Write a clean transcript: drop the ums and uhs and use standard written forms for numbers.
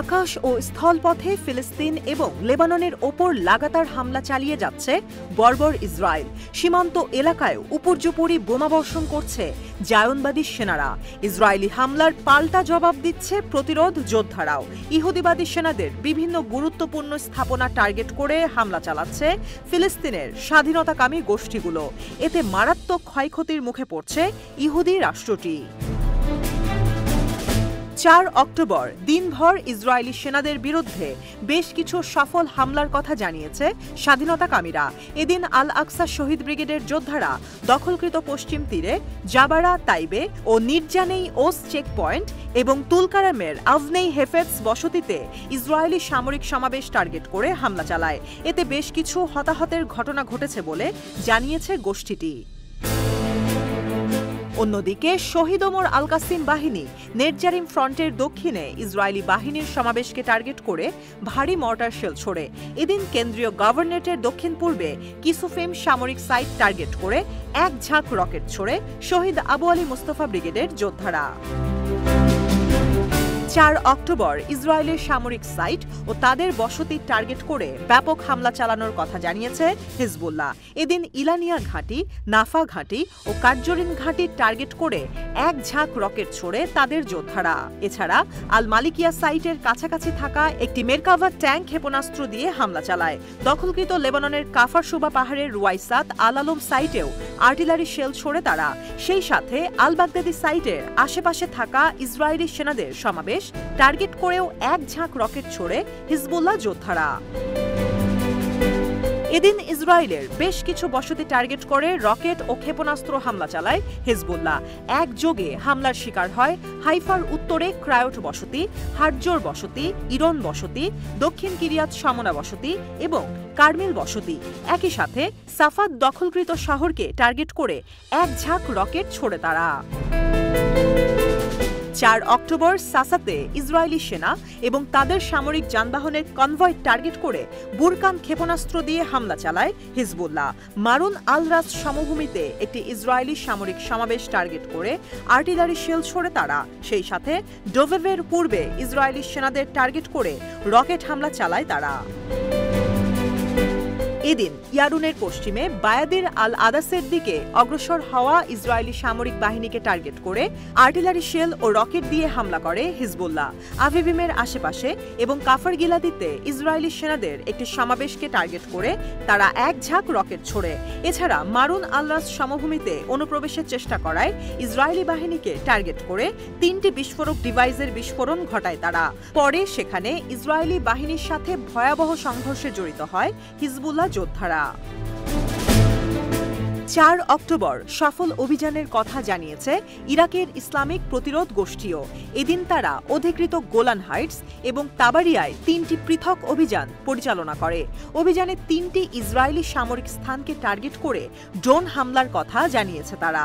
আকাশ ও স্থলপথে ফিলিস্তিন এবং লেবাননের ওপর লাগাতার হামলা চালিয়ে যাচ্ছে বর্বর ইসরায়েল। সীমান্ত এলাকায় উপর্যুপরি বোমাবর্ষণ করছে জায়নবাদী সেনারা। ইসরায়েলি হামলার পাল্টা জবাব দিচ্ছে প্রতিরোধ যোদ্ধারাও। ইহুদিবাদী সেনাদের বিভিন্ন গুরুত্বপূর্ণ স্থাপনা টার্গেট করে হামলা চালাচ্ছে ফিলিস্তিনের স্বাধীনতাকামী গোষ্ঠীগুলো। এতে মারাত্মক ক্ষয়ক্ষতির মুখে পড়ছে ইহুদি রাষ্ট্রটি। ৪ অক্টোবর দিনভর ইসরায়েলি সেনাদের বিরুদ্ধে বেশ কিছু সফল হামলার কথা জানিয়েছে স্বাধীনতাকামীরা। এদিন আল আকসা শহীদ ব্রিগেডের যোদ্ধারা দখলকৃত পশ্চিম তীরে জাবারা তাইবে ও নির্জানেই ওস চেকপয়েন্ট এবং তুলকারামের আভনেই হেফেৎস বসতিতে ইসরায়েলি সামরিক সমাবেশ টার্গেট করে হামলা চালায়। এতে বেশ কিছু হতাহতের ঘটনা ঘটেছে বলে জানিয়েছে গোষ্ঠীটি। অন্যদিকে শহীদ ওমর আল কাসিম বাহিনী নেটজারিম ফ্রন্টের দক্ষিণে ইসরায়েলি বাহিনীর সমাবেশকে টার্গেট করে ভারী মর্টার শেল ছোড়ে। এদিন কেন্দ্রীয় গভর্নরেটের দক্ষিণ পূর্বে কিসুফেম সামরিক সাইট টার্গেট করে এক ঝাঁক রকেট ছোড়ে শহীদ আবু আলী মুস্তফা ব্রিগেডের যোদ্ধারা। ৪ অক্টোবর ইসরায়েলের সামরিক সাইট ও তাদের বসতি টার্গেট করে ব্যাপক হামলা চালানোর কথা জানিয়েছে হিজবুল্লাহ। এদিন ইলানিয়া ঘাঁটি, নাফা ঘাঁটি ও কার্জরিন ঘাঁটি টার্গেট করে এক ঝাঁক রকেট ছোড়ে তাদের যোদ্ধারা। এছাড়া আল মালিকিয়া সাইটের কাছাকাছি থাকা একটি মেরকাভা ট্যাঙ্ক ক্ষেপণাস্ত্র দিয়ে হামলা চালায়। দখলকৃত লেবাননের কাফার সুবা পাহাড়ের রুয়াইসাত আল আলম সাইটেও আর্টিলারি শেল ছোড়ে তারা। সেই সাথে আল বাগদাদি সাইটের আশেপাশে থাকা ইসরায়েলি সেনাদের সমাবেশ টার্গেট করেও এক ঝাঁক রকেট ছোড়ে হিজবুল্লাহ যোদ্ধারা। এদিন ইসরায়েলের বেশ কিছু বসতি টার্গেট করে রকেট ও ক্ষেপণাস্ত্র হামলা চালায় হিজবুল্লাহ। একযোগে হামলার শিকার হয় হাইফার উত্তরে ক্রায়োট বসতি, হারজোর বসতি, ইরন বসতি, দক্ষিণ কিরিয়াত শামনা বসতি এবং কার্মেল বসতি। একই সাথে সাফাদ দখলকৃত শহরকে টার্গেট করে এক ঝাঁক রকেট ছোড়ে তারা। ৪ অক্টোবর সাসাতে ইসরায়েলি সেনা এবং তাদের সামরিক যানবাহনের কনভয় টার্গেট করে বুরকান ক্ষেপণাস্ত্র দিয়ে হামলা চালায় হিজবুল্লাহ। মারুন আল রাস সমভূমিতে একটি ইসরায়েলি সামরিক সমাবেশ টার্গেট করে আর্টিলারি শেল ছোড়ে তারা। সেই সাথে ডোভেভের পূর্বে ইসরায়েলি সেনাদের টার্গেট করে রকেট হামলা চালায় তারা। এদিন ইয়ারুনের পশ্চিমে বায়াদির আল আদাসের দিকে অগ্রসর হওয়া ইসরায়েলি সামরিক বাহিনীকে টার্গেট করে আর্টিলারি শেল ও রকেট দিয়ে হামলা করে হিজবুল্লাহ। আভিভিমের আশেপাশে এবং কাফার গিলাদিতে ইসরায়েলি সেনাদের একটি সমাবেশকে টার্গেট করে তারা এক ঝাঁক রকেট ছোড়ে। এছাড়া মারুন আল রাস সমভূমিতে অনুপ্রবেশের চেষ্টা করায় ইসরায়েলি বাহিনীকে টার্গেট করে ৩টি বিস্ফোরক ডিভাইসের বিস্ফোরণ ঘটায় তারা। পরে সেখানে ইসরায়েলি বাহিনীর সাথে ভয়াবহ সংঘর্ষে জড়িত হয় হিজবুল্লাহ যোদ্ধারা। ৪ অক্টোবর সফল অভিযানের কথা জানিয়েছে ইরাকের ইসলামিক প্রতিরোধ গোষ্ঠীও। এদিন তারা অধিকৃত গোলান হাইটস এবং তাবারিয়ায় ৩টি পৃথক অভিযান পরিচালনা করে। অভিযানে ৩টি ইসরায়েলি সামরিক স্থানকে টার্গেট করে ড্রোন হামলার কথা জানিয়েছে তারা।